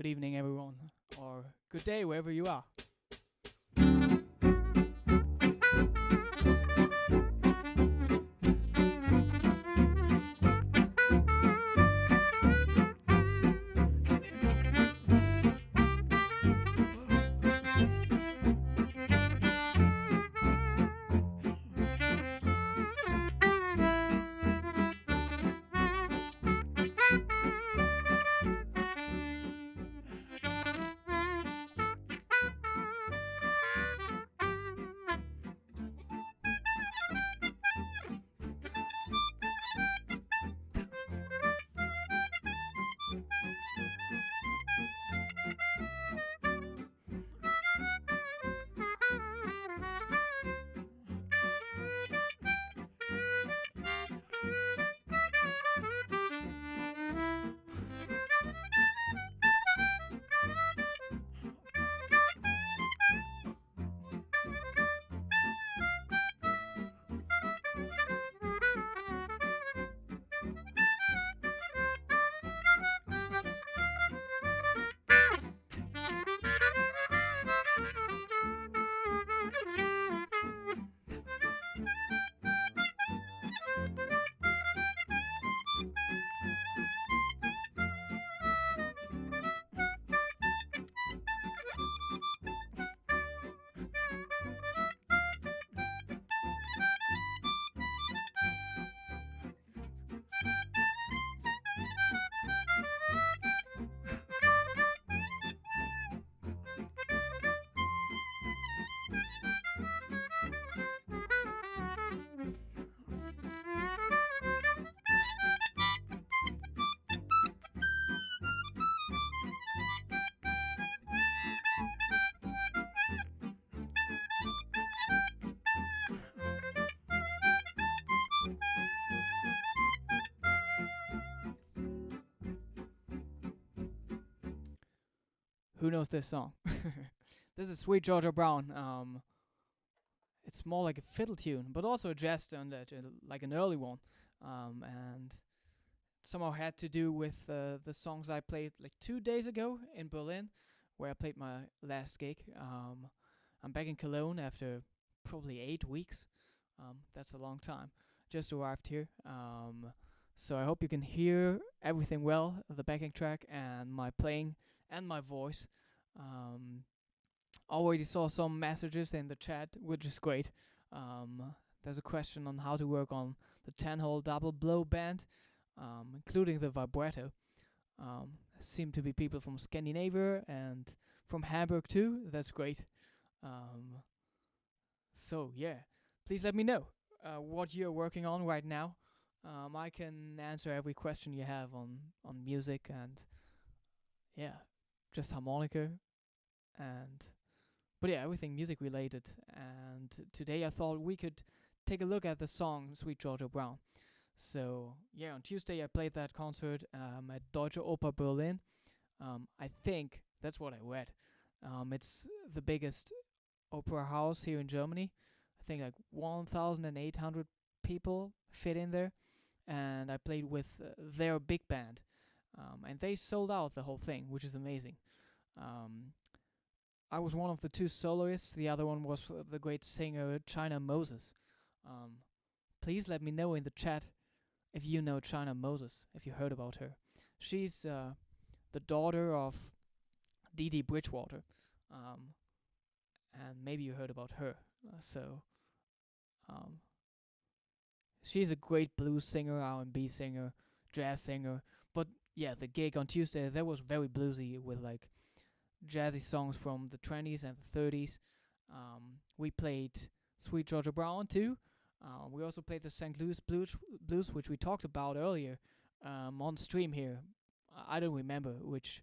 good evening, everyone, or good day, wherever you are. Who knows this song? This is Sweet Georgia Brown. It's more like a fiddle tune, but also a jazz tune, like an early one. And somehow had to do with the songs I played like 2 days ago in Berlin, where I played my last gig. I'm back in Cologne after probably 8 weeks. That's a long time. Just arrived here. So I hope you can hear everything well, the backing track and my playing and my voice. Already saw some messages in the chat, which is great. There's a question on how to work on the 10-hole double blow band, including the vibrato. Seem to be people from Scandinavia and from Hamburg too. That's great. So yeah, please let me know what you're working on right now. I can answer every question you have on music and just harmonica and everything music related. And today I thought we could take a look at the song Sweet Georgia Brown. So on Tuesday I played that concert at Deutsche Oper Berlin. I think that's what I read. It's the biggest opera house here in Germany. I think like 1,800 people fit in there, and I played with their big band, and they sold out the whole thing, which is amazing. I was one of the two soloists. The other one was the great singer China Moses. Please let me know in the chat if you know China Moses, if you heard about her. She's the daughter of Dee Dee Bridgewater, and maybe you heard about her. She's a great blues singer, R&B singer, jazz singer. But the gig on Tuesday, that was very bluesy with like jazzy songs from the 20s and the 30s. We played Sweet Georgia Brown too. We also played the St. Louis Blues, which we talked about earlier on stream here. I don't remember which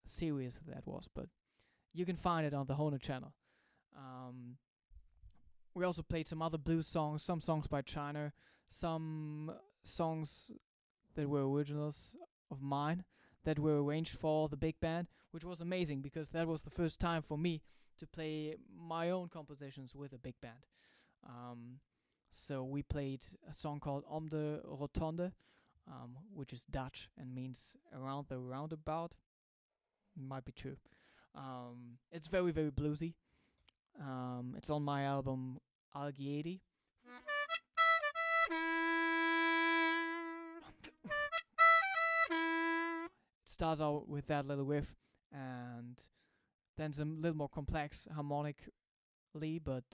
series that was, but you can find it on the Hohner channel. We also played some other blues songs, some songs by China, some songs that were originals of mine that were arranged for the big band, which was amazing because that was the first time for me to play my own compositions with a big band. So we played a song called Om de Rotonde, which is Dutch and means around the roundabout. Might be true. It's very, very bluesy. It's on my album Algieri. It starts out with that little riff, and then some little more complex harmonically, but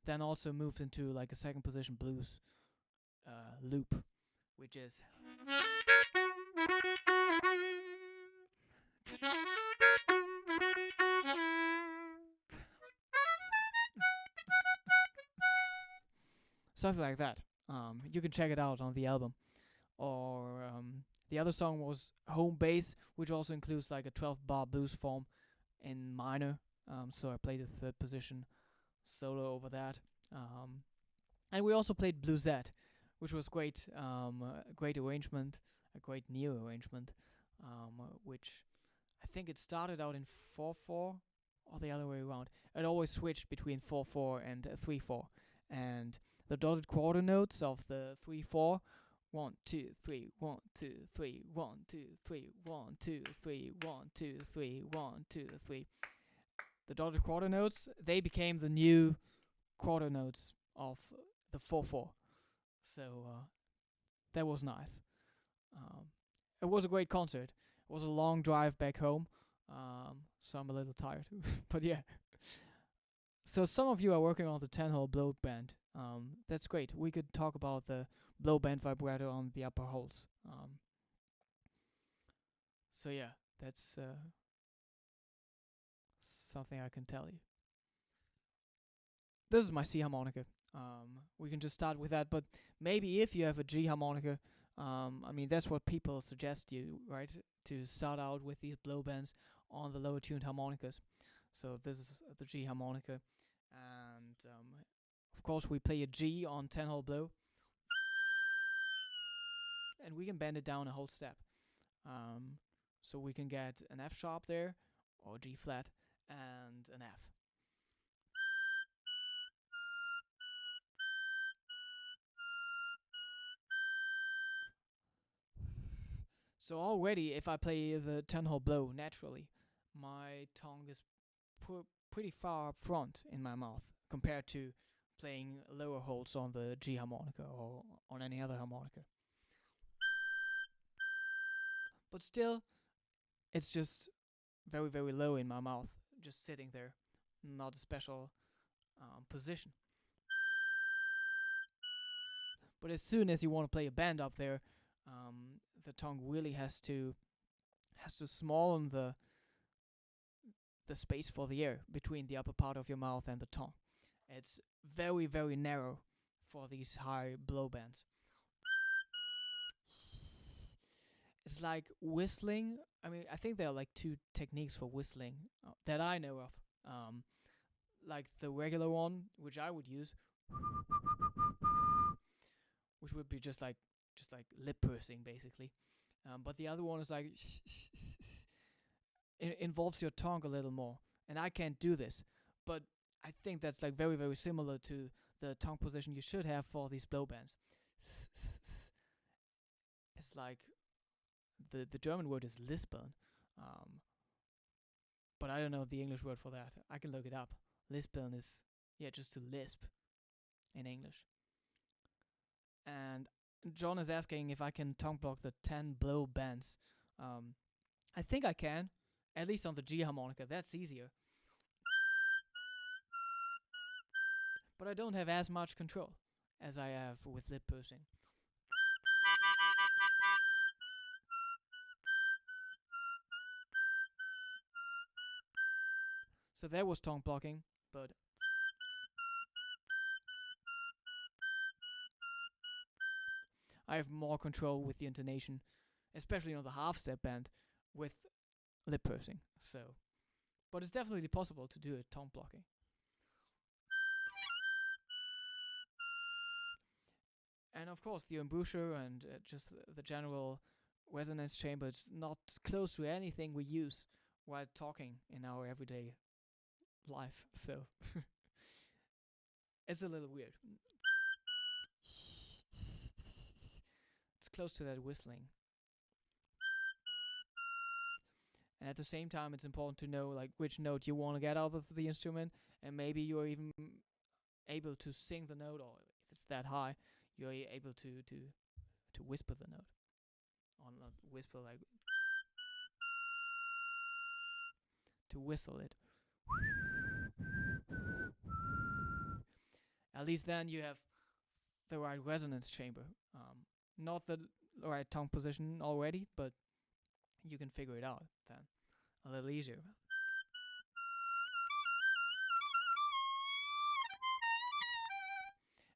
then also moves into like a second position blues loop, which is something like that. You can check it out on the album. Or the other song was Home Base, which also includes like a 12-bar blues form in minor. So I played the third position solo over that. And we also played Bluesette, which was great. A great arrangement, a great new arrangement, which I think it started out in 4/4 or the other way around. It always switched between 4/4 and 3/4, and the dotted quarter notes of the 3/4. 1, 2, 3, 1, 2, 3, 1, 2, 3, 1, 2, 3, 1, 2, 3, 1, 2, 3. The dotted quarter notes, they became the new quarter notes of the 4/4. So that was nice. It was a great concert. It was a long drive back home, so I'm a little tired. But yeah. So some of you are working on the 10-hole blow band. That's great. We could talk about the blow band vibrato on the upper holes. So yeah, that's something I can tell you. This is my C harmonica. We can just start with that, but maybe if you have a G harmonica, I mean that's what people suggest you, right? To start out with these blow bands on the lower tuned harmonicas. So this is the G harmonica, and of course we play a G on 10-hole blow, and we can bend it down a whole step. So we can get an F sharp there, or G flat, and an F. So already, if I play the 10-hole blow naturally, my tongue is pretty far up front in my mouth compared to playing lower holes on the G harmonica or on any other harmonica. But still, it's just very, very low in my mouth, just sitting there, not a special position. But as soon as you want to play a bend up there, the tongue really has to small the space for the air between the upper part of your mouth and the tongue. It's very, very narrow for these high blow bands. It's like whistling. I mean, I think there are like two techniques for whistling that I know of. Like the regular one, which I would use, which would be just like lip pursing basically. But the other one is like it involves your tongue a little more, and I can't do this. But I think that's like very, very similar to the tongue position you should have for these blow bands. It's like the German word is lispeln, but I don't know the English word for that. I can look it up. Lispeln is just to lisp in English. And John is asking if I can tongue block the 10 blow bands. I think I can, at least on the G harmonica. That's easier. But I don't have as much control as I have with lip pursing. So that was tongue blocking, but I have more control with the intonation, especially on the half step band with lip pursing. So, but it's definitely possible to do it tongue blocking. And of course, the embouchure and just the general resonance chamber is not close to anything we use while talking in our everyday life. So it's a little weird. It's close to that whistling. And at the same time, it's important to know like which note you want to get out of the instrument, and maybe you're even able to sing the note, or if it's that high, you're able to whisper the note, or not whisper, like to whistle it. At least then you have the right resonance chamber. Not the right tongue position already, but you can figure it out then a little easier.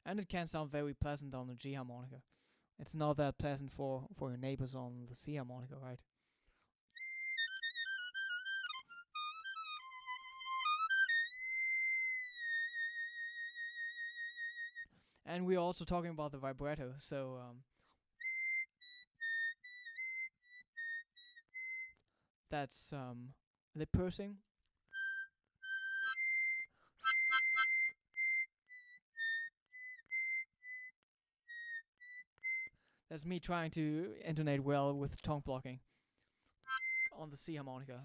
And it can sound very pleasant on the G harmonica. It's not that pleasant for your neighbors on the C harmonica, right? And we're also talking about the vibrato, so that's lip pursing. That's me trying to intonate well with tongue blocking on the C harmonica.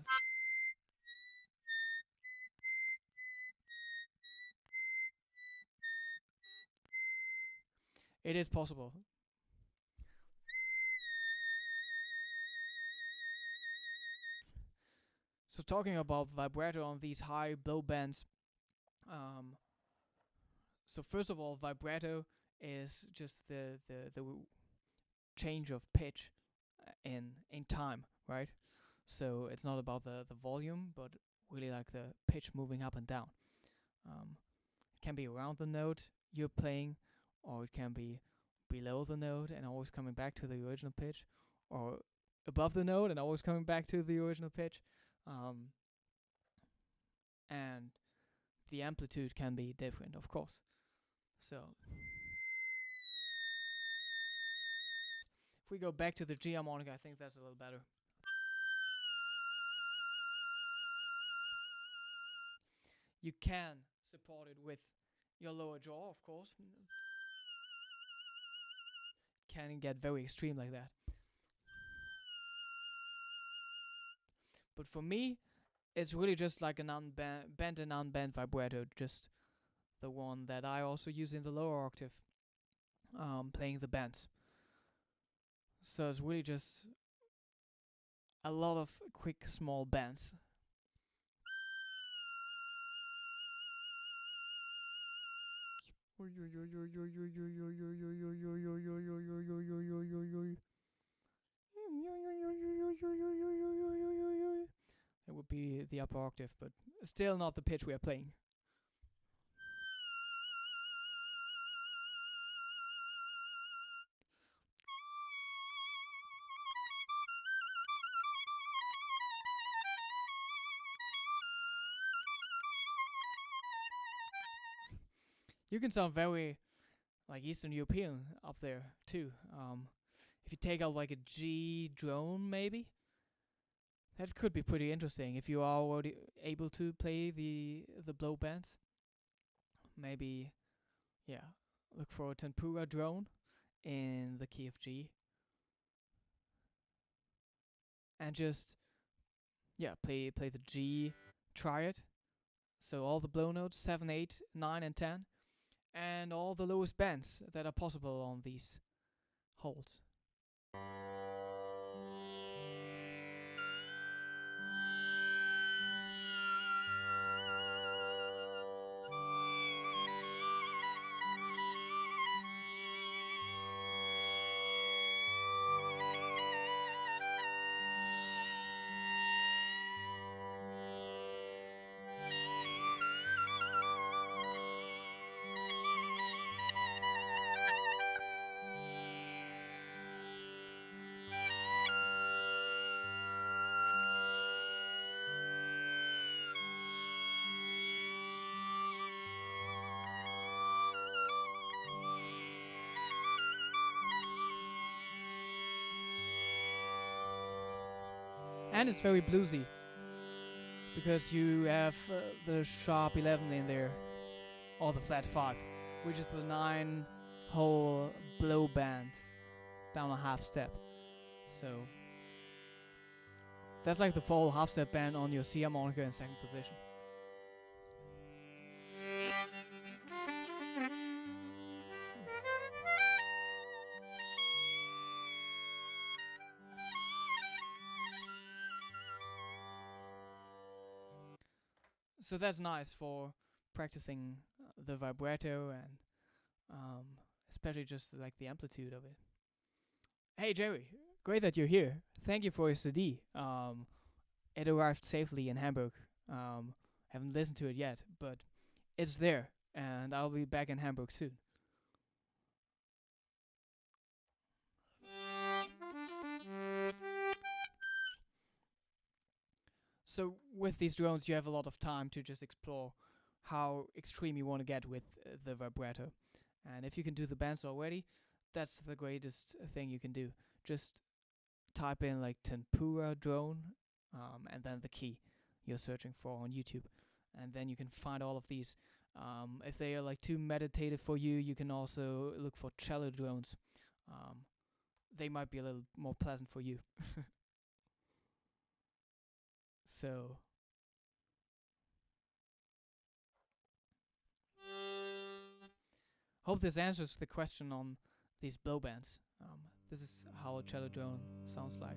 It is possible. So talking about vibrato on these high blow bends, so first of all, vibrato is just the change of pitch in time, right? So it's not about the volume, but really like the pitch moving up and down. It can be around the note you're playing, or it can be below the note and always coming back to the original pitch, or above the note and always coming back to the original pitch. And the amplitude can be different, of course. So if we go back to the G harmonica, I think that's a little better. You can support it with your lower jaw, of course. Can get very extreme like that. But for me, it's really just like an bent and unbent vibrato, just the one that I also use in the lower octave, playing the bends. So it's really just a lot of quick, small bends. It would be the upper octave, but still not the pitch we are playing. You can sound very like Eastern European up there too. If you take out like a G drone, maybe that could be pretty interesting. If you are already able to play the blow bands, maybe, yeah, look for a tempura drone in the key of G, and just play the G triad. So all the blow notes 7, 8, 9, and 10. And all the lowest bends that are possible on these holds. And it's very bluesy, because you have the sharp 11 in there, or the flat 5, which is the 9-hole blow band down a half step. So that's like the full half step bend on your C harmonica in second position. So that's nice for practicing the vibrato and especially just like the amplitude of it. Hey Jerry, great that you're here. Thank you for your CD. It arrived safely in Hamburg. Haven't listened to it yet, but it's there, and I'll be back in Hamburg soon. So with these drones, you have a lot of time to just explore how extreme you want to get with the vibrato. And if you can do the bands already, that's the greatest thing you can do. Just type in like tempura drone, and then the key you're searching for on YouTube, and then you can find all of these. If they are like too meditative for you, you can also look for cello drones. They might be a little more pleasant for you. So hope this answers the question on these blow bands. This is how a cello drone sounds like.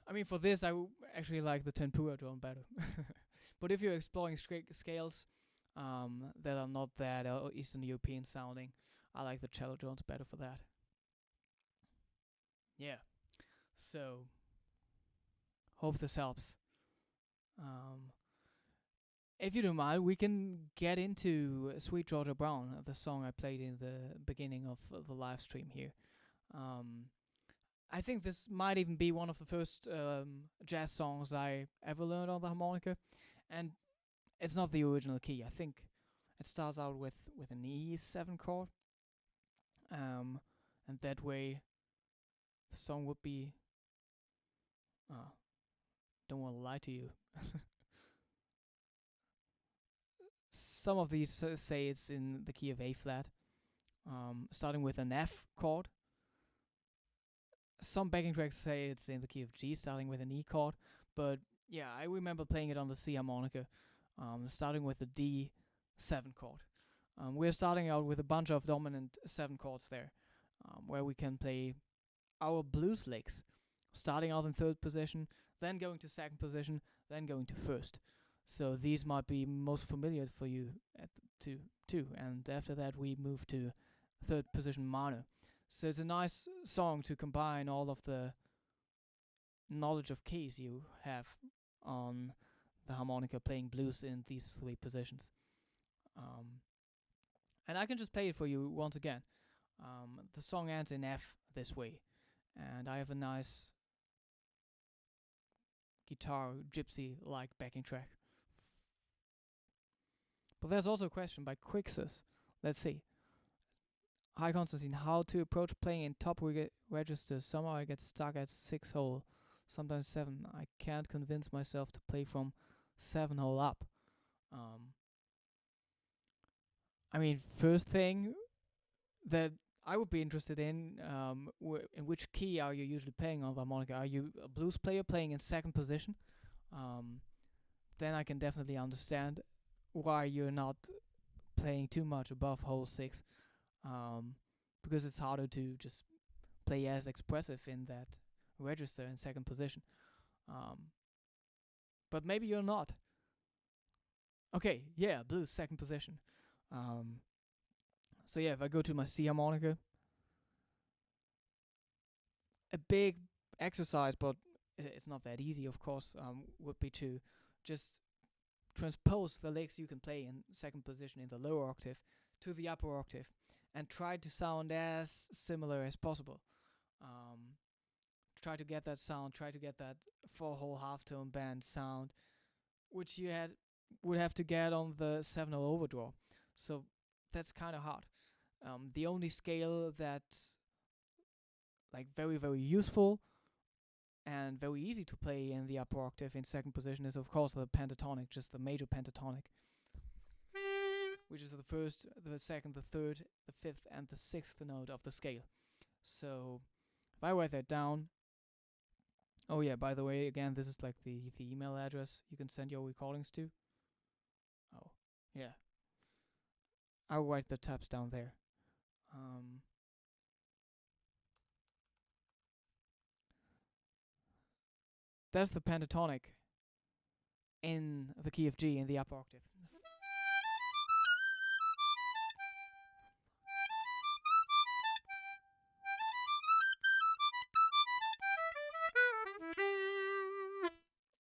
I mean, for this, I actually like the tempura drone better. But if you're exploring scales that are not that Eastern European sounding, I like the cello drones better for that. Yeah. So, hope this helps. If you don't mind, we can get into Sweet Georgia Brown, the song I played in the beginning of the live stream here. I think this might even be one of the first jazz songs I ever learned on the harmonica, and it's not the original key. I think it starts out with an E7 chord, and that way the song would be. Don't want to lie to you. Some of these say it's in the key of A flat, starting with an F chord. Some backing tracks say it's in the key of G, starting with an E chord, but yeah, I remember playing it on the C harmonica, starting with the D7 chord. We're starting out with a bunch of dominant 7 chords there, where we can play our blues licks, starting out in third position, then going to second position, then going to first. So these might be most familiar for you too. And after that, we move to third position minor. So it's a nice song to combine all of the knowledge of keys you have on the harmonica playing blues in these 3 positions. And I can just play it for you once again. The song ends in F this way, and I have a nice guitar gypsy-like backing track. But there's also a question by Quixus. Let's see. Hi Konstantin, how to approach playing in top registers? Somehow I get stuck at 6 hole, sometimes 7. I can't convince myself to play from 7 hole up. I mean, first thing that I would be interested in which key are you usually playing on the harmonica? Are you a blues player playing in second position? Then I can definitely understand why you're not playing too much above hole 6. Because it's harder to just play as expressive in that register in second position. But maybe you're not. Okay, yeah, blues, second position. So yeah, if I go to my C harmonica, a big exercise, but it's not that easy, of course, would be to just transpose the licks you can play in second position in the lower octave to the upper octave, and try to sound as similar as possible. try to get that sound, try to get that four whole halftone band sound, which you would have to get on the 7/0 overdraw. So that's kind of hard. The only scale that's like very very useful and very easy to play in the upper octave in second position is of course the pentatonic, just the major pentatonic, which is the first, the second, the third, the fifth, and the sixth note of the scale. So if I write that down, oh yeah, by the way, again, this is like the email address you can send your recordings to. Oh, yeah. I'll write the tabs down there. That's the pentatonic in the key of G in the upper octave.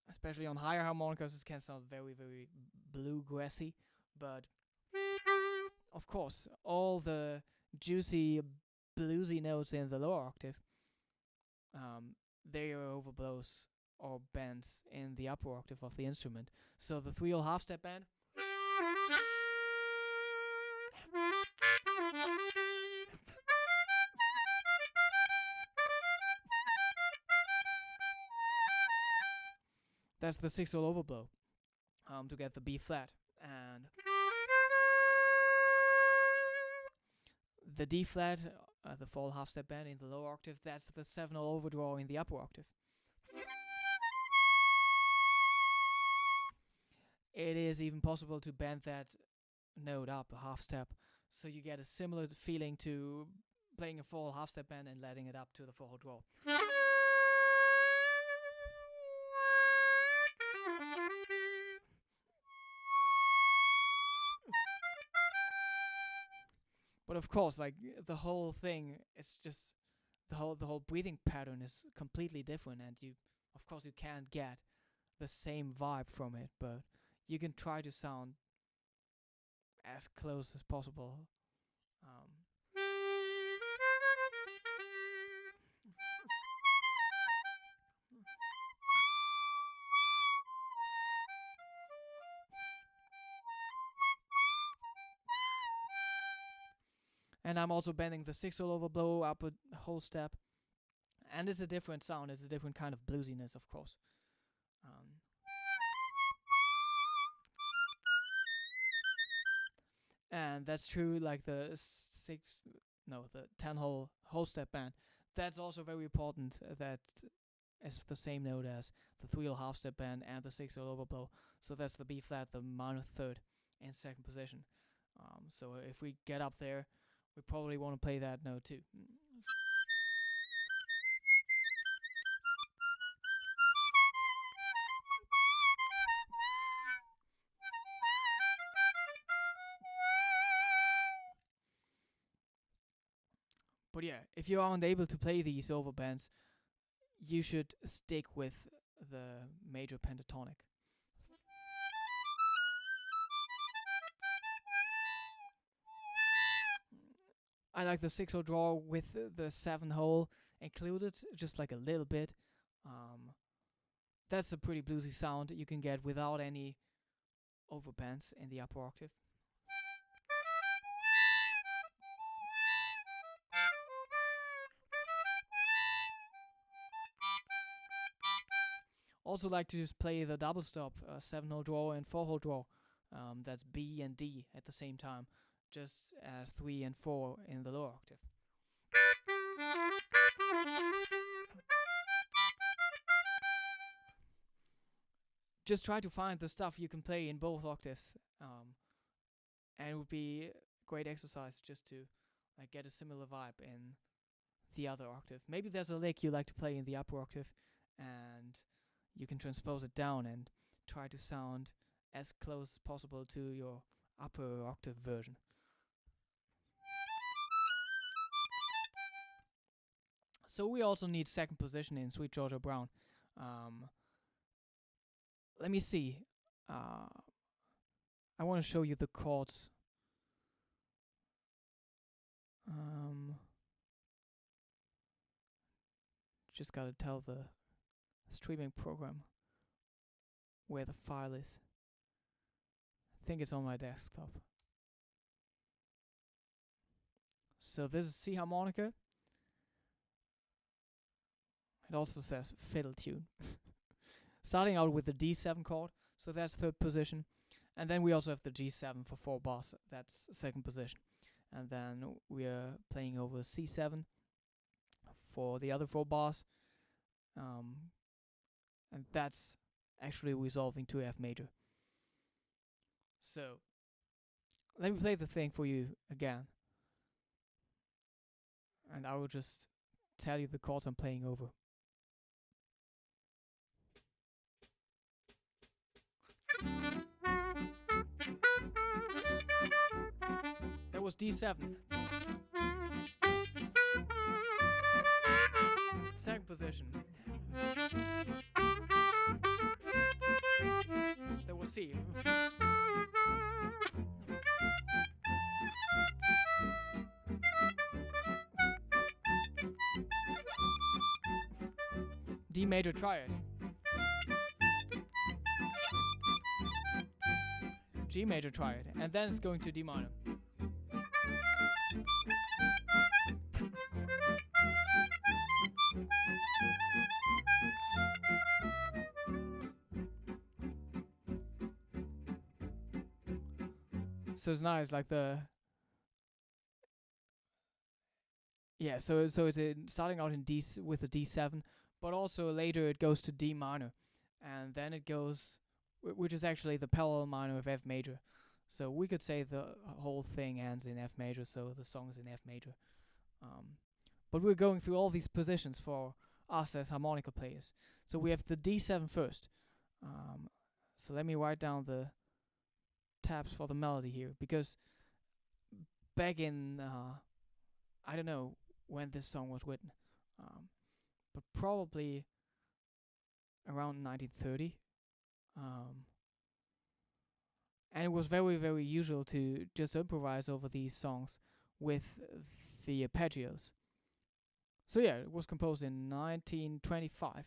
Especially on higher harmonicas, it can sound very, very bluegrassy, but of course, all the juicy, bluesy notes in the lower octave, they are overblows or bends in the upper octave of the instrument. So the 3/0 half step bend, that's the 6/0 overblow to get the B flat, and the D flat, the full half step bend in the lower octave, that's the 7/0 overdraw in the upper octave. It is even possible to bend that note up a half step, so you get a similar feeling to playing a full half step bend and letting it up to the full draw. But of course, like the whole thing, it's just the whole breathing pattern is completely different, and you, of course, you can't get the same vibe from it, but you can try to sound as close as possible. And I'm also bending the 6/0 overblow up a whole step, and it's a different sound. It's a different kind of bluesiness, of course. And that's true. Like the the 10 whole step bend. That's also very important. That is the same note as the 3/0 half step bend and the 6/0 overblow. So that's the B flat, the minor third, in second position. So if we get up there, we probably want to play that note too. But yeah, if you aren't able to play these overbands, you should stick with the major pentatonic. I like the 6/0 draw with the 7 hole included, just like a little bit. That's a pretty bluesy sound you can get without any overbands in the upper octave. Also like to just play the double stop, 7/0 draw and 4/0 draw. That's B and D at the same time, just as 3 and 4 in the lower octave. Just try to find the stuff you can play in both octaves, and it would be great exercise just to like get a similar vibe in the other octave. Maybe there's a lick you like to play in the upper octave, and you can transpose it down and try to sound as close as possible to your upper octave version. So we also need second position in Sweet Georgia Brown. Let me see. I want to show you the chords. just gotta tell the streaming program where the file is. I think it's on my desktop. So this is C harmonica. It also says fiddle tune. Starting out with the D7 chord, so that's third position. And then we also have the G7 for 4 bars, that's second position. And then we are playing over C7 for the other 4 bars. And that's actually resolving to F major. So, let me play the thing for you again. And I will just tell you the chords I'm playing over. That was D7. Second position. That was C. D major triad. G major triad, and then it's going to D minor. So it's nice, like the so it's starting out in D with a D7, but also later it goes to D minor, and then it goes, which is actually the parallel minor of F major. So we could say the whole thing ends in F major, so the song is in F major. But we're going through all these positions for us as harmonica players. So we have the D7 first. So let me write down the tabs for the melody here, because back in I don't know when this song was written, but probably around 1930. And it was very, very usual to just improvise over these songs with the arpeggios. So yeah, it was composed in 1925.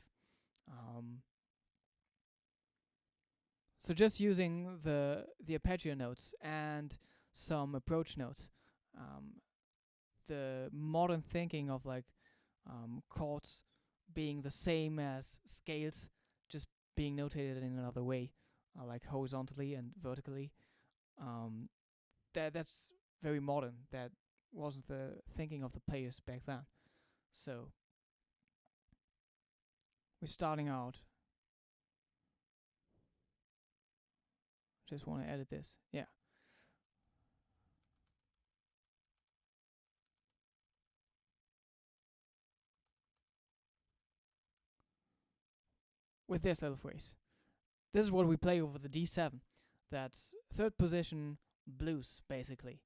So just using the arpeggio notes and some approach notes, the modern thinking of like chords being the same as scales, just being notated in another way, like horizontally and vertically. That's very modern. That wasn't the thinking of the players back then. So we're starting out. Just want to edit this. Yeah. With this little phrase. This is what we play over the D7. That's third position blues, basically.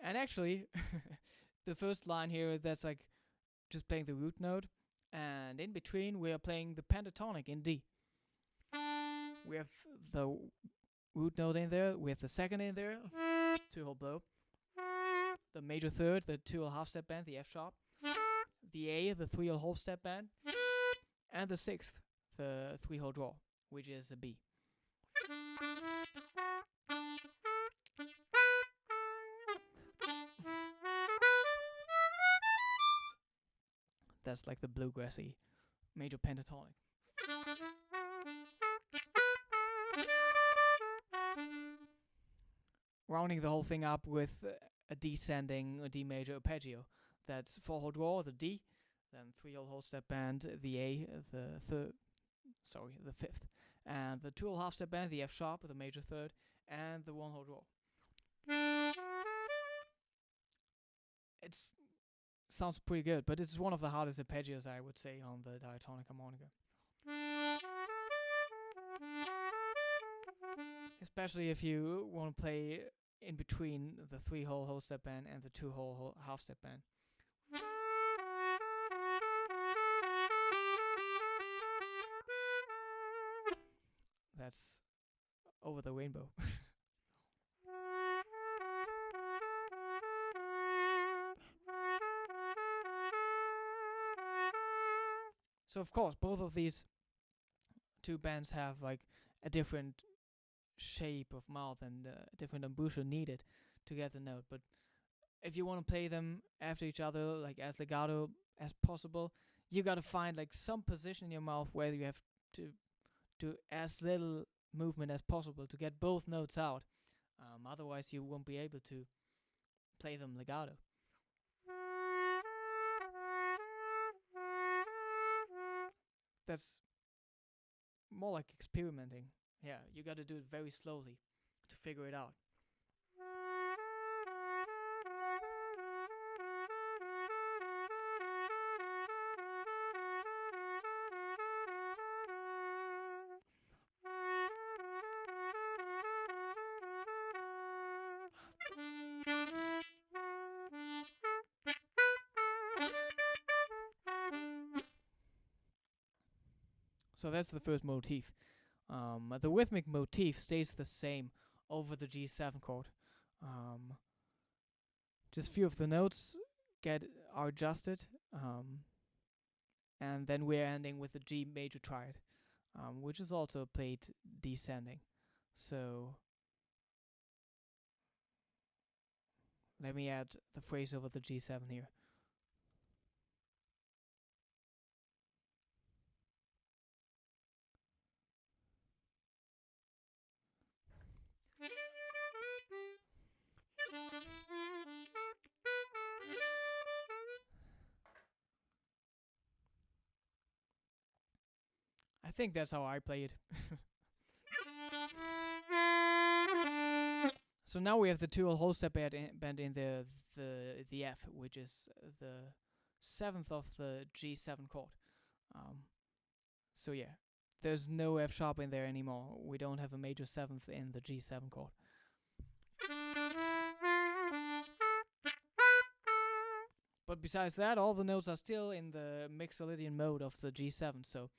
And actually, the first line here, that's like just playing the root note, and in between we are playing the pentatonic in D. We have the root note in there, we have the second in there, 2-whole blow, the major third, the 2-whole half step bend, the F sharp, the A, the 3-whole half step bend, and the 6th, the 3-whole draw, which is a B. That's like the bluegrassy major pentatonic. Rounding the whole thing up with a descending a D major arpeggio. That's 4-whole draw, the D, then 3-whole whole step bend, the A, the 5th, and the 2-whole half step bend, the F sharp, the major third, and the 1-whole draw. It sounds pretty good, but it's one of the hardest arpeggios, I would say, on the diatonic harmonica. Especially if you want to play in between the 3-whole whole step bend and the 2-whole half step bend. That's over the rainbow. So of course, both of these two bands have like a different shape of mouth and a different embouchure needed to get the note. But if you want to play them after each other, like as legato as possible, you gotta find like some position in your mouth where you have to do as little movement as possible to get both notes out. Otherwise, you won't be able to play them legato. That's more like experimenting. Yeah, you gotta do it very slowly to figure it out. So that's the first motif. The rhythmic motif stays the same over the G7 chord. Just a few of the notes are adjusted, and then we're ending with the G major triad, which is also played descending. So let me add the phrase over the G7 here. I think that's how I play it. So now we have the two-whole step bend in the F, which is the 7th of the G7 chord. So yeah, there's no F sharp in there anymore. We don't have a major 7th in the G7 chord. But besides that, all the notes are still in the Mixolydian mode of the G7, so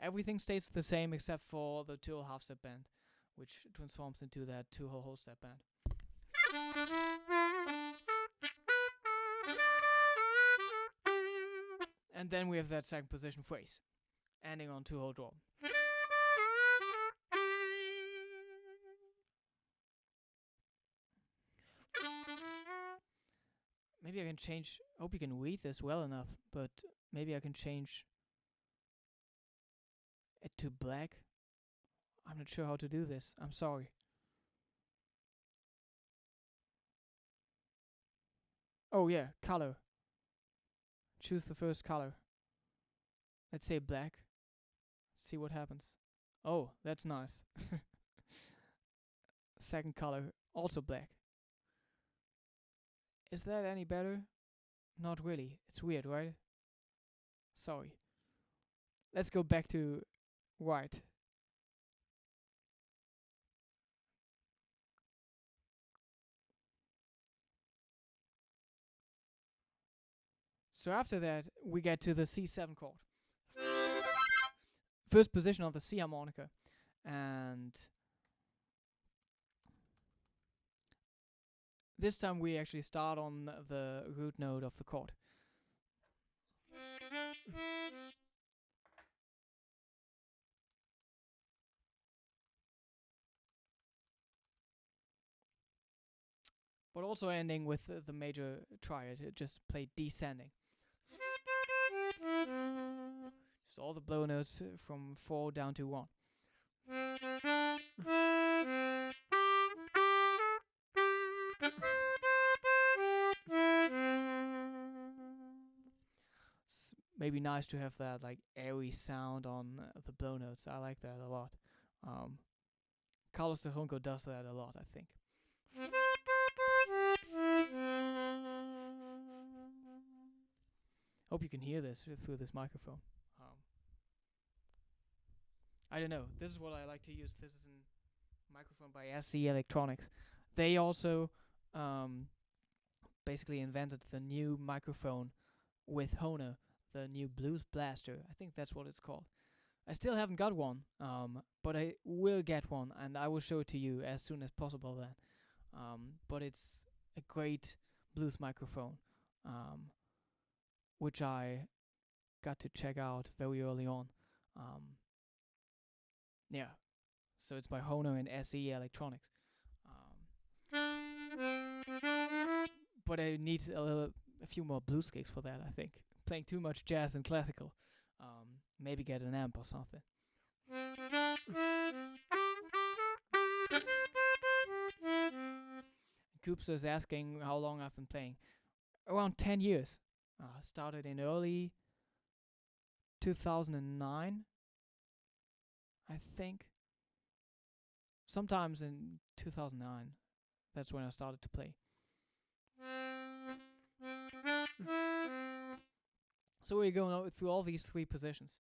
everything stays the same except for the 2 half step bend, which transforms into that 2 whole step bend. And then we have that second position phrase, ending on 2 whole draw. Maybe I can change. Hope you can read this well enough, but maybe I can change it to black. I'm not sure how to do this. I'm sorry. Oh yeah, color. Choose the first color. Let's say black. See what happens. Oh, that's nice. Second color, also black. Is that any better? Not really. It's weird, right? Sorry. Let's go back to white. So after that, we get to the C7 chord. First position of the C harmonica. And this time we actually start on the root note of the chord. But also ending with the major triad, it just played descending. Just all the blow notes from 4 down to 1. Maybe nice to have that like airy sound on the blow notes. I like that a lot. Carlos de Junco does that a lot, I think. Hope you can hear this through this microphone. I don't know. This is what I like to use. This is a microphone by SE Electronics. They also basically invented the new microphone with Hohner, the new Blues Blaster. I think that's what it's called. I still haven't got one, but I will get one, and I will show it to you as soon as possible then. But it's a great blues microphone, which I got to check out very early on. Um, yeah, so it's by Hohner and SE Electronics. But I need a few more blues gigs for that, I think. Playing too much jazz and classical. Maybe get an amp or something. Coops is asking how long I've been playing. Around 10 years. Started in early 2009, I think. Sometimes in 2009. That's when I started to play. So we're going through all these three positions.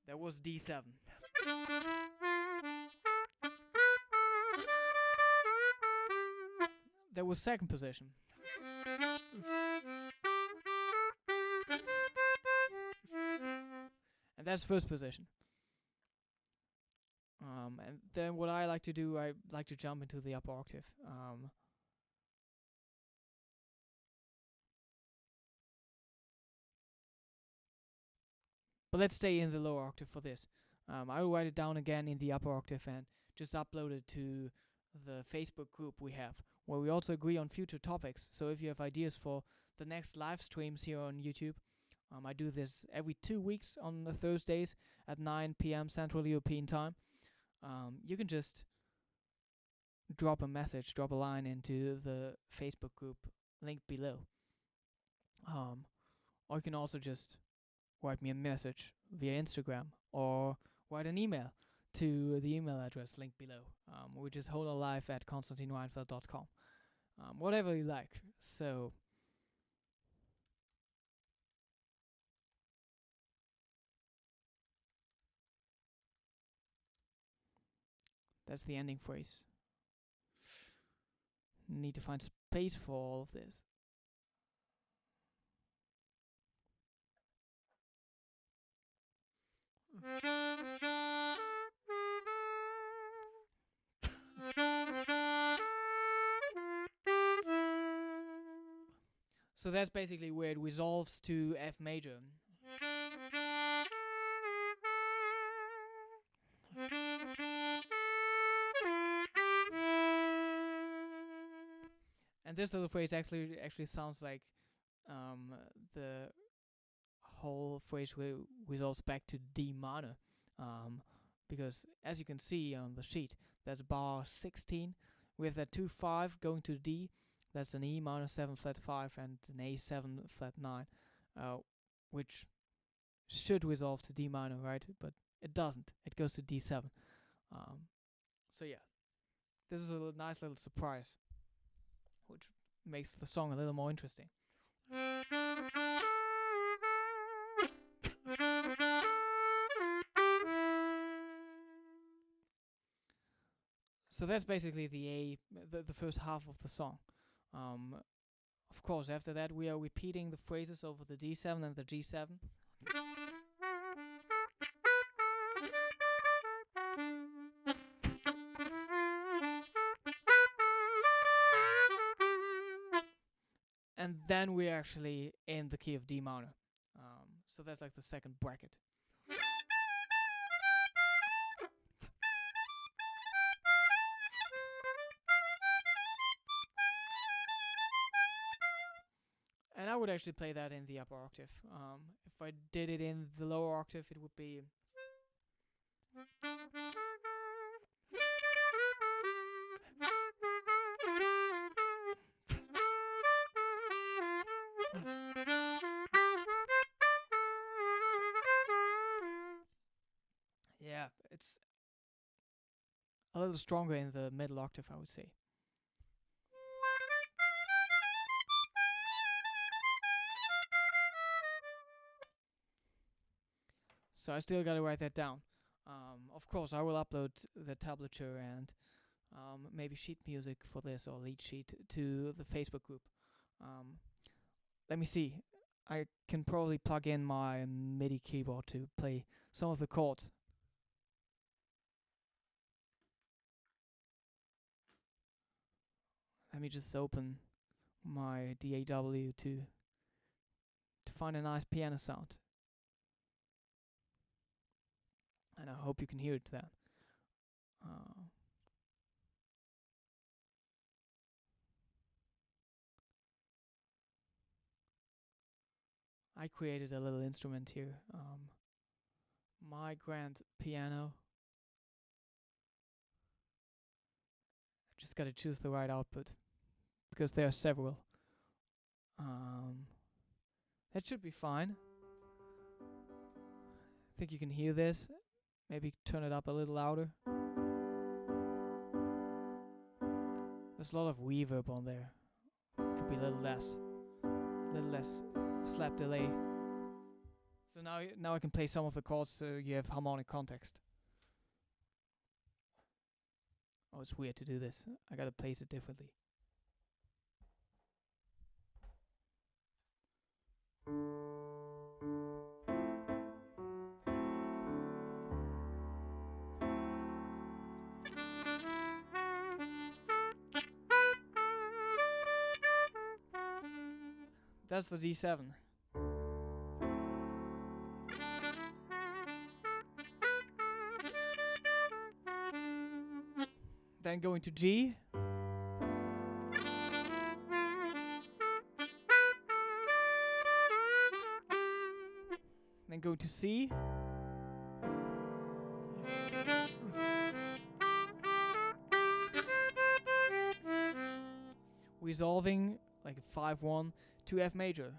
That was D7. That was second position. And that's first position. And then what I like to do, I like to jump into the upper octave. But let's stay in the lower octave for this. I'll write it down again in the upper octave and just upload it to the Facebook group we have, where we also agree on future topics. So if you have ideas for the next live streams here on YouTube, I do this every 2 weeks on the Thursdays at 9 p.m. Central European Time. You can just drop a message, drop a line into the Facebook group linked below. Or you can also just write me a message via Instagram or write an email to the email address linked below, which is hohnerlive at konstantinreinfeld.com. Whatever you like. So that's the ending phrase. Need to find space for all of this. So that's basically where it resolves to F major. And this little phrase actually sounds like the whole phrase resolves back to D minor, because as you can see on the sheet, there's bar 16 with that 2-5 going to D. That's an E minor 7 flat 5 and an A7 flat 9, which should resolve to D minor, right? But it doesn't. It goes to D7. So yeah, this is a nice little surprise, which makes the song a little more interesting. So that's basically the first half of the song. Of course, after that we are repeating the phrases over the D7 and the G7. And then we're actually in the key of D minor. So that's like the second bracket. And I would actually play that in the upper octave. If I did it in the lower octave, it would be... Yeah, it's a little stronger in the middle octave, I would say. So I still gotta write that down. Of course, I will upload the tablature and maybe sheet music for this or lead sheet to the Facebook group. Let me see. I can probably plug in my MIDI keyboard to play some of the chords. Let me just open my DAW to find a nice piano sound. And I hope you can hear it then. I created a little instrument here. My grand piano. I just gotta choose the right output because there are several. That should be fine. I think you can hear this. Maybe turn it up a little louder. There's a lot of reverb on there. Could be a little less slap delay. So now I can play some of the chords so you have harmonic context. Oh, it's weird to do this. I gotta place it differently. That's the D7. Then going to G. Then go to C. Resolving like a 5-1 to F major.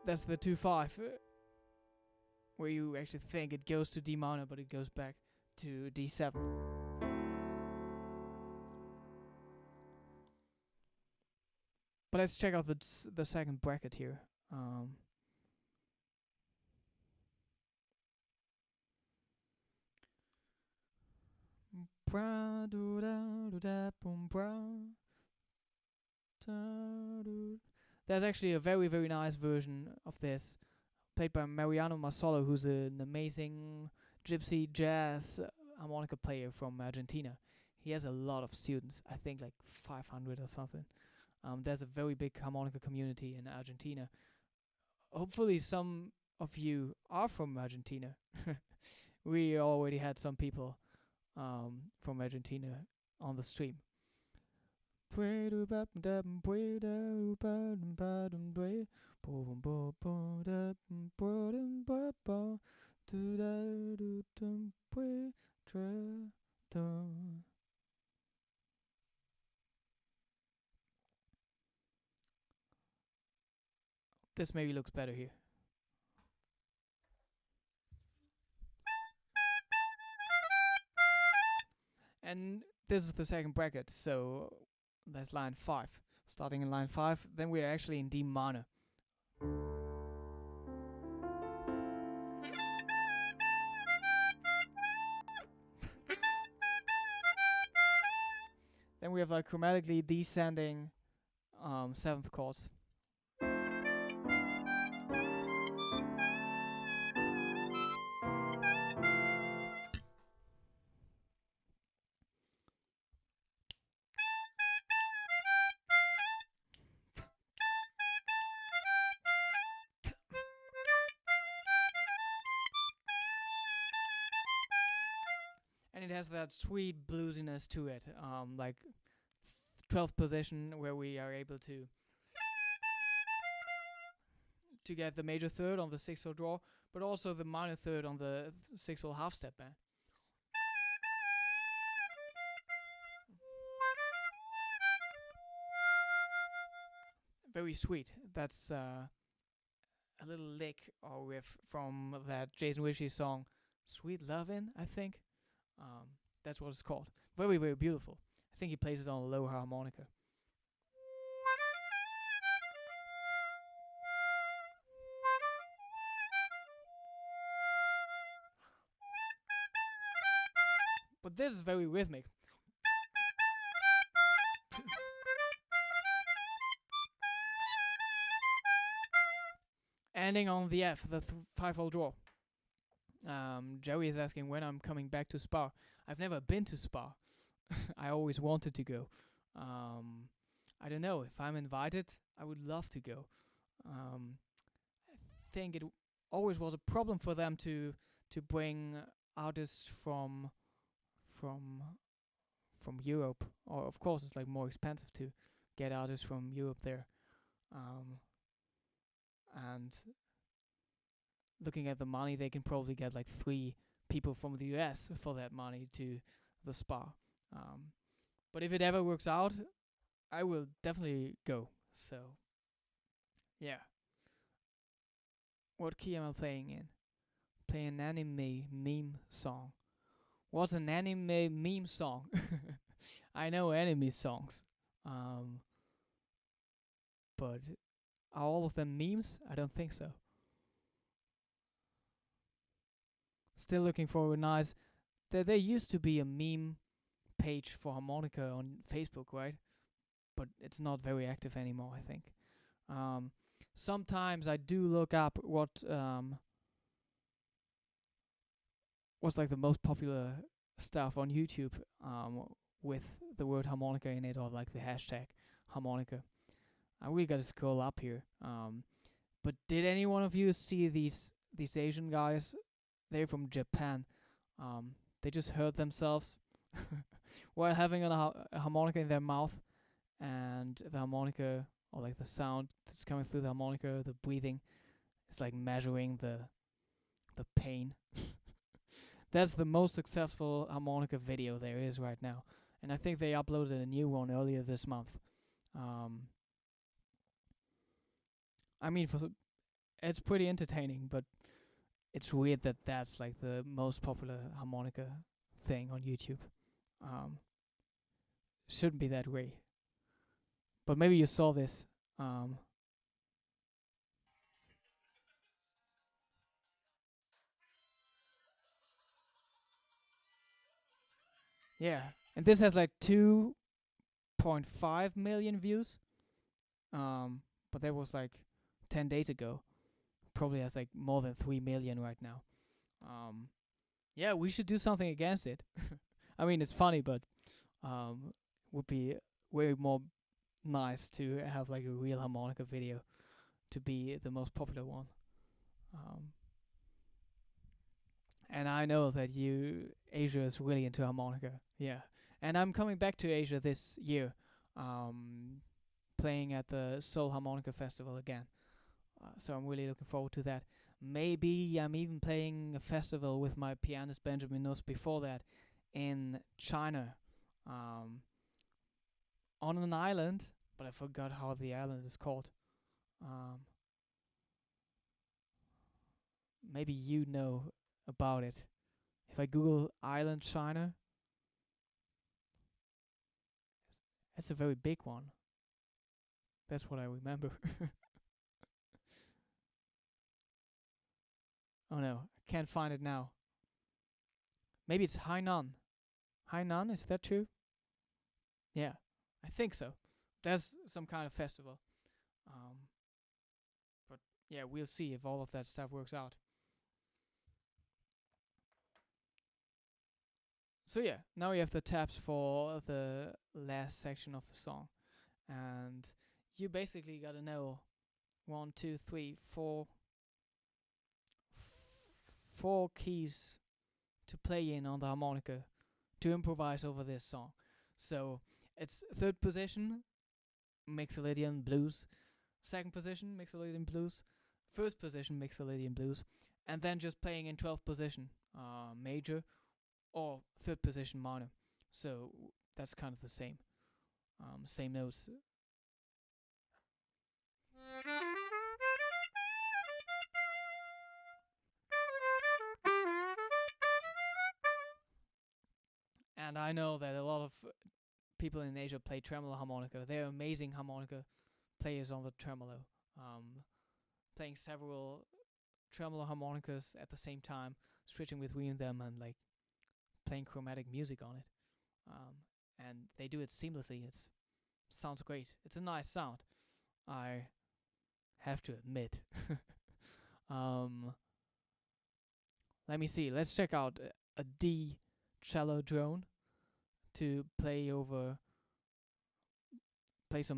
That's the 2-5, where you actually think it goes to D minor, but it goes back to D7. But let's check out the second bracket here. There's actually a very, very nice version of this, played by Mariano Massolo, who's an amazing gypsy jazz harmonica player from Argentina. He has a lot of students, I think like 500 or something. There's a very big harmonica community in Argentina. Hopefully some of you are from Argentina. We already had some people from Argentina on the stream. This maybe looks better here. And this is the second bracket, so that's line 5. Starting in line 5, then we're actually in D minor. Then we have like chromatically descending 7th chords. And it has that sweet bluesiness to it, like 12th position where we are able to get the major third on the 6/0 draw, but also the minor third on the 6/0 half step band. Very sweet. That's a little lick or riff from that Jason Ritchie song, "Sweet Lovin'," I think. That's what it's called. Very, very beautiful. I think he plays it on a low harmonica. But this is very rhythmic. ending on the F, the five-hole draw. Joey is asking when I'm coming back to Spa. I've never been to Spa. I always wanted to go. I don't know if I'm invited. I would love to go. I think it always was a problem for them to bring artists from Europe. Or of course, it's like more expensive to get artists from Europe there. And looking at the money, they can probably get like 3 people from the US for that money to the Spa. But if it ever works out, I will definitely go. So, yeah. What key am I playing in? Play an anime meme song. What's an anime meme song? I know anime songs. But are all of them memes? I don't think so. Still looking for a nice. There used to be a meme page for harmonica on Facebook, right? But it's not very active anymore, I think. Sometimes I do look up what's like the most popular stuff on YouTube with the word harmonica in it, or like the hashtag harmonica. I really gotta scroll up here. But did any one of you see these Asian guys? They're from Japan. They just hurt themselves while having a harmonica in their mouth, and the harmonica, or like the sound that's coming through the harmonica, the breathing, it's like measuring the pain. That's the most successful harmonica video there is right now, and I think they uploaded a new one earlier this month. I mean, it's pretty entertaining, but it's weird that that's like the most popular harmonica thing on YouTube. Shouldn't be that way. But maybe you saw this. Yeah, and this has like 2.5 million views. But that was like 10 days ago. Probably has like more than 3 million right now. Yeah, we should do something against it. I mean, it's funny, but would be way more nice to have like a real harmonica video to be the most popular one. And I know that Asia is really into harmonica. Yeah, and I'm coming back to Asia this year, playing at the Seoul Harmonica Festival again. So I'm really looking forward to that. Maybe I'm even playing a festival with my pianist Benjamin Nuss before that in China, on an island, but I forgot how the island is called. Maybe you know about it. If I Google island China, it's a very big one. That's what I remember. Oh no, I can't find it now. Maybe it's Hainan. Hainan, is that true? Yeah, I think so. There's some kind of festival. But yeah, we'll see if all of that stuff works out. So yeah, now we have the tabs for the last section of the song. And you basically gotta know 1, 2, 3, 4 keys to play in on the harmonica to improvise over this song. So it's third position, Mixolydian blues. Second position, Mixolydian blues. First position, Mixolydian blues. And then just playing in 12th position, major, or third position, minor. So that's kind of the same. Same notes. And I know that a lot of people in Asia play tremolo harmonica. They're amazing harmonica players on the tremolo. Playing several tremolo harmonicas at the same time, switching between them and like playing chromatic music on it. And they do it seamlessly. It sounds great. It's a nice sound, I have to admit. Let me see. Let's check out a D cello drone to play some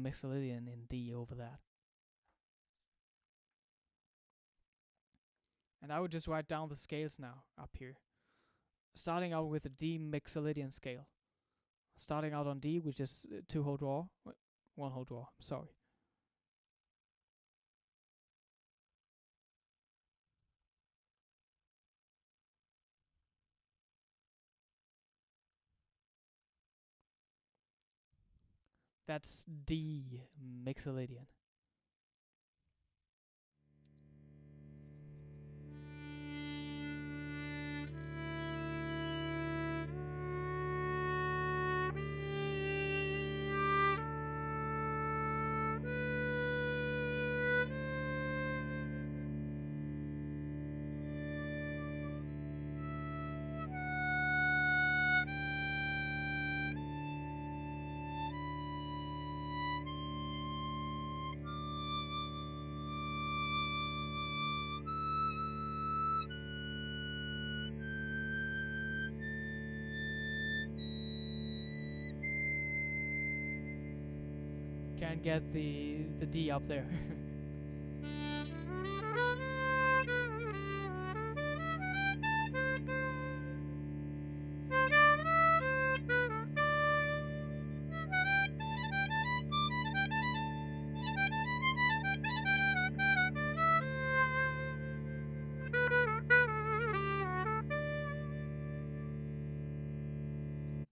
Mixolydian in D over that. And I would just write down the scales now up here. Starting out with a D Mixolydian scale. Starting out on D with just 2 whole draw. 1 whole draw, sorry. That's D Mixolydian. Can't get the D up there.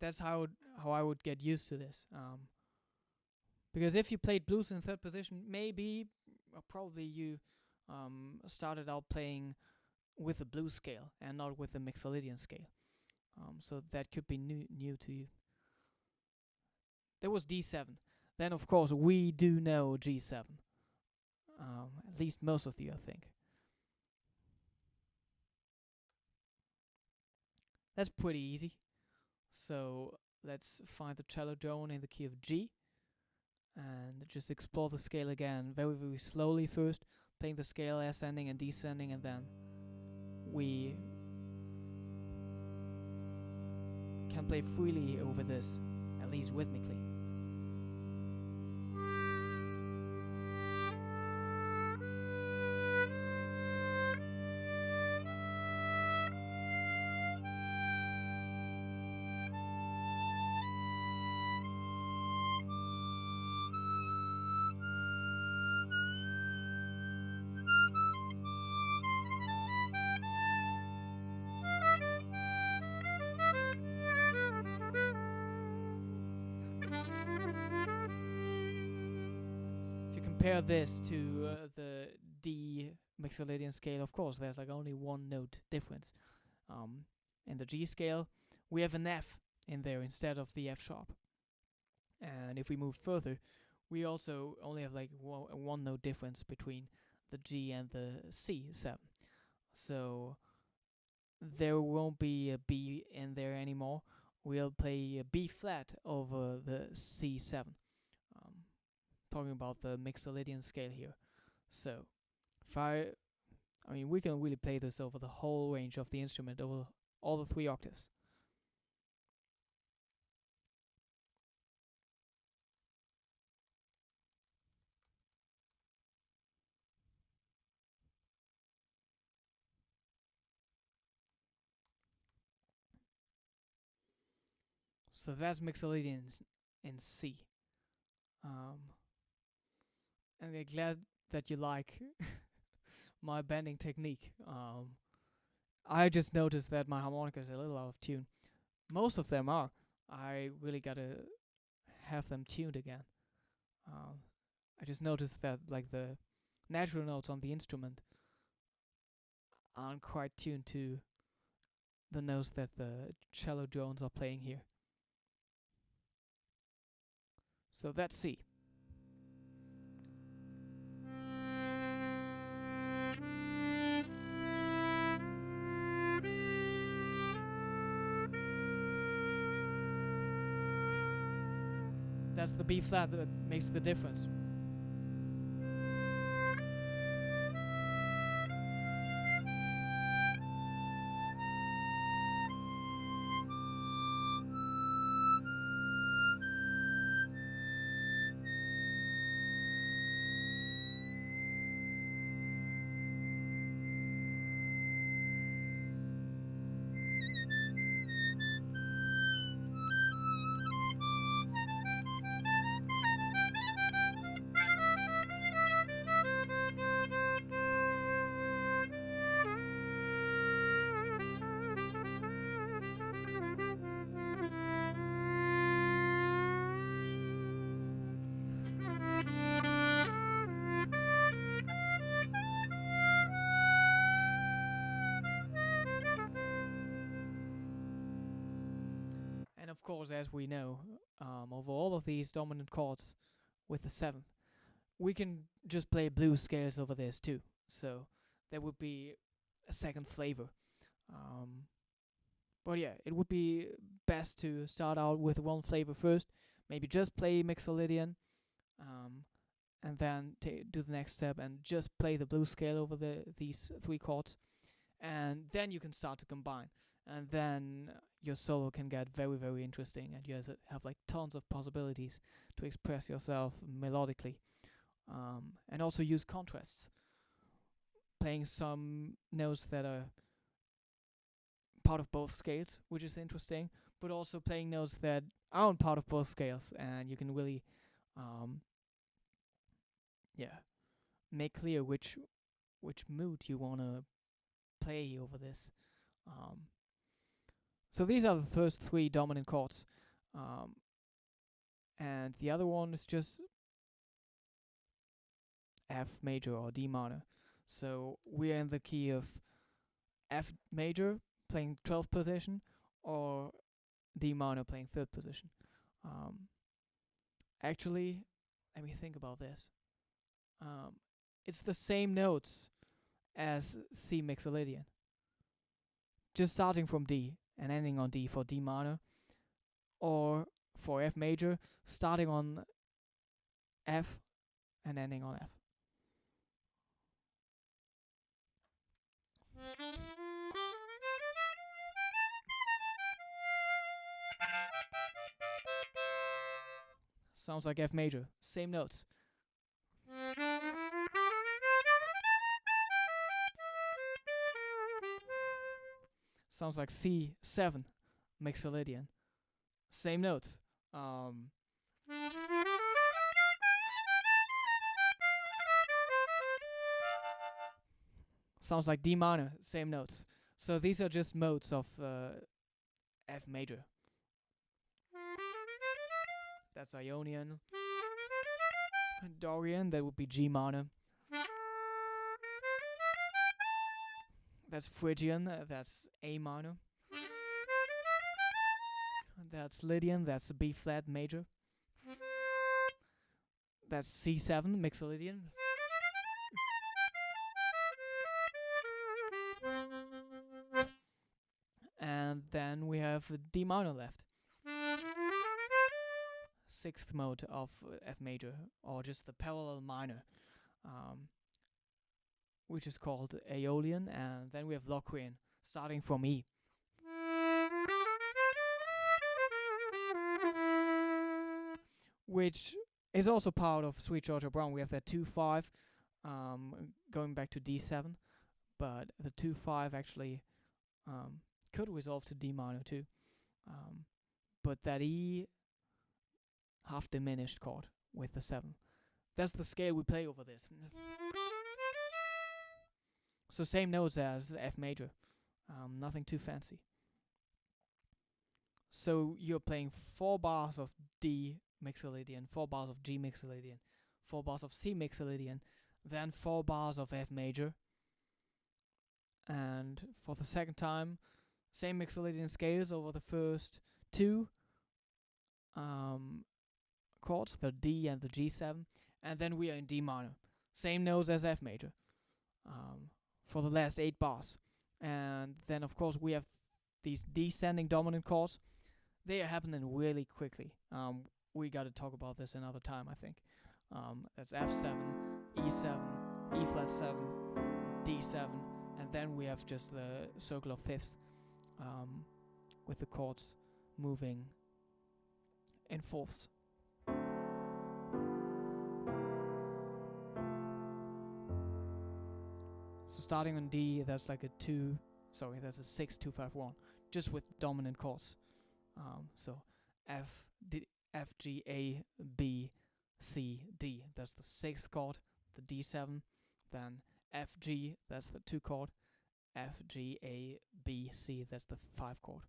That's how I would get used to this. Because if you played blues in third position, maybe, probably you started out playing with a blues scale and not with a Mixolydian scale. So that could be new to you. There was D7. Then, of course, we do know G7. At least most of you, I think. That's pretty easy. So let's find the cello drone in the key of G. And just explore the scale again very, very slowly first, playing the scale ascending and descending, and then we can play freely over this, at least rhythmically. Compare this to the D Mixolydian scale, of course, there's like only 1 note difference. In the G scale, we have an F in there instead of the F sharp. And if we move further, we also only have like 1 note difference between the G and the C7. So there won't be a B in there anymore. We'll play a B flat over the C7. Talking about the Mixolydian scale here. So, we can really play this over the whole range of the instrument, over all the 3 octaves. So that's Mixolydian in C. And I'm glad that you like my bending technique. I just noticed that my harmonica is a little out of tune. Most of them are. I really gotta have them tuned again. I just noticed that like the natural notes on the instrument aren't quite tuned to the notes that the cello drones are playing here. So that's C. That's the B flat that makes the difference. of course, as we know, over all of these dominant chords with the seventh, we can just play blues scales over this too. So there would be a second flavor. But yeah, it would be best to start out with one flavor first. Maybe just play Mixolydian, and then do the next step and just play the blues scale over these three chords, and then you can start to combine, and then your solo can get very, very interesting, and you have like tons of possibilities to express yourself melodically, and also use contrasts, playing some notes that are part of both scales, which is interesting, but also playing notes that aren't part of both scales, and you can really make clear which mood you want to play over this. So these are the first three dominant chords, and the other one is just F major or D minor. So we're in the key of F major playing 12th position, or D minor playing 3rd position. Actually, let me think about this. It's the same notes as C Mixolydian, just starting from D and ending on D for D minor, or for F major, starting on F and ending on F. Sounds like F major, same notes. Sounds like C7 Mixolydian, same notes. Sounds like D minor, same notes. So these are just modes of F major. That's Ionian. Dorian, that would be G minor. That's Phrygian, that's A minor. That's Lydian, that's B flat major. That's C7 Mixolydian. And then we have D minor left. 6th mode of F major, or just the parallel minor, which is called Aeolian, and then we have Locrian, starting from E. Which is also part of Sweet Georgia Brown. We have that 2-5, going back to D7, but the 2-5 actually could resolve to D minor too. But that E half diminished chord with the 7. That's the scale we play over this. So same notes as F major, nothing too fancy. So you're playing 4 bars of D Mixolydian, 4 bars of G Mixolydian, 4 bars of C Mixolydian, then 4 bars of F major. And for the second time, same Mixolydian scales over the first 2 chords, the D and the G7, and then we are in D minor. Same notes as F major for the last 8 bars. And then, of course, we have these descending dominant chords. They are happening really quickly. We got to talk about this another time, I think. That's F7, E7, E flat 7, D7, and then we have just the circle of fifths with the chords moving in fourths. So starting on D, that's like a 6-2-5-1, just with dominant chords. So F, D, F, G, A, B, C, D. That's the 6th chord, the D7. Then F, G, that's the 2 chord. F, G, A, B, C, that's the 5 chord.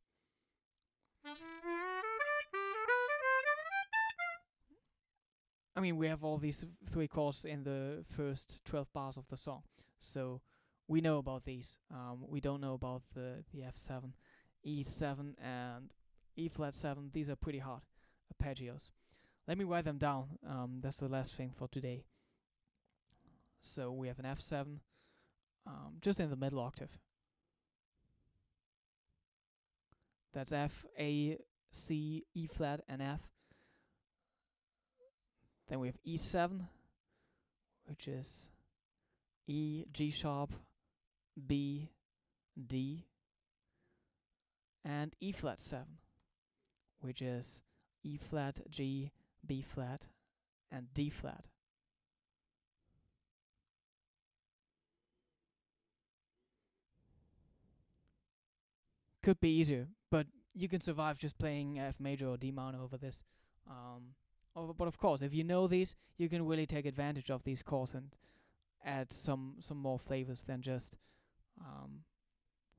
I mean, we have all these 3 chords in the first 12 bars of the song, so we know about these. We don't know about the F7, E7, and E flat 7. These are pretty hard arpeggios. Let me write them down. That's the last thing for today. So we have an F7, just in the middle octave. That's F, A, C, E flat, and F. Then we have E7, which is E, G sharp, B, D, and E flat 7, which is E flat, G, B flat, and D flat. Could be easier, but you can survive just playing F major or D minor over this. But of course, if you know these, you can really take advantage of these chords and add some more flavors than just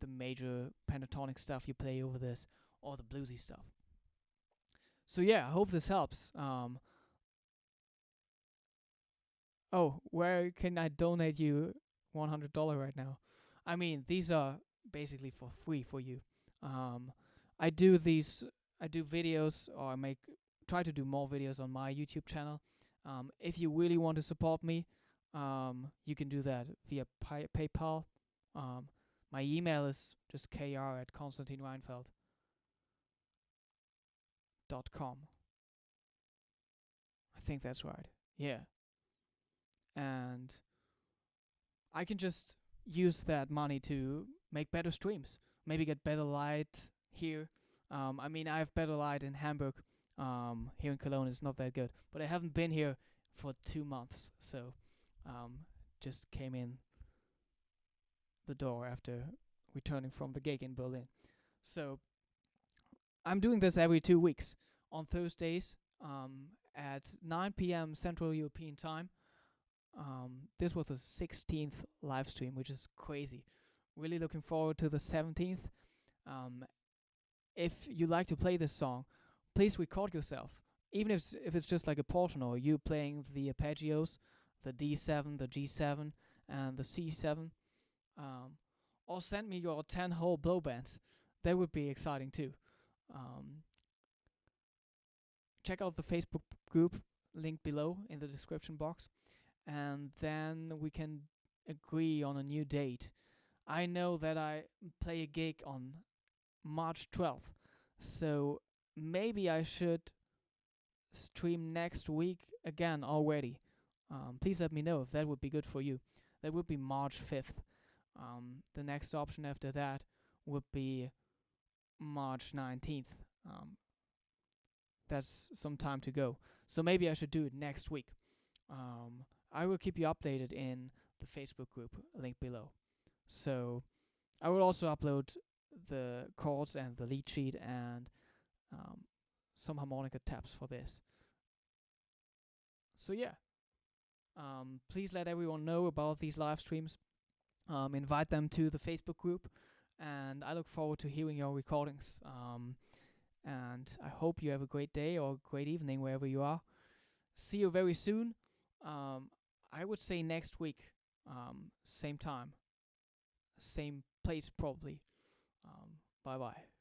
the major pentatonic stuff you play over this or the bluesy stuff. So yeah, I hope this helps. Oh, where can I donate you $100 right now? I mean, these are basically for free for you. I do videos, or try to do more videos on my YouTube channel. If you really want to support me, you can do that via PayPal. My email is just kr@konstantinreinfeld.com. I think that's right. Yeah. And I can just use that money to make better streams. Maybe get better light here. I mean, I have better light in Hamburg. Here in Cologne it's not that good. But I haven't been here for 2 months. So just came in the door after returning from the gig in Berlin. So I'm doing this every 2 weeks on Thursdays at 9 p.m. Central European Time. This was the 16th live stream, which is crazy. Really looking forward to the 17th. If you like to play this song, please record yourself. Even if it's just like a portion, or you playing the arpeggios, the D7, the G7, and the C7. Or send me your 10 whole blow bands. That would be exciting too. Check out the Facebook group, link below in the description box. And then we can agree on a new date. I know that I play a gig on March 12th, so maybe I should stream next week again already. Please let me know if that would be good for you. That would be March 5th. The next option after that would be March 19th. That's some time to go. So maybe I should do it next week. I will keep you updated in the Facebook group, link below. So I will also upload the chords and the lead sheet and some harmonica tabs for this. So yeah, please let everyone know about these live streams. Invite them to the Facebook group, and I look forward to hearing your recordings. And I hope you have a great day or great evening wherever you are. See you very soon. I would say next week, same time, same place probably. Bye bye.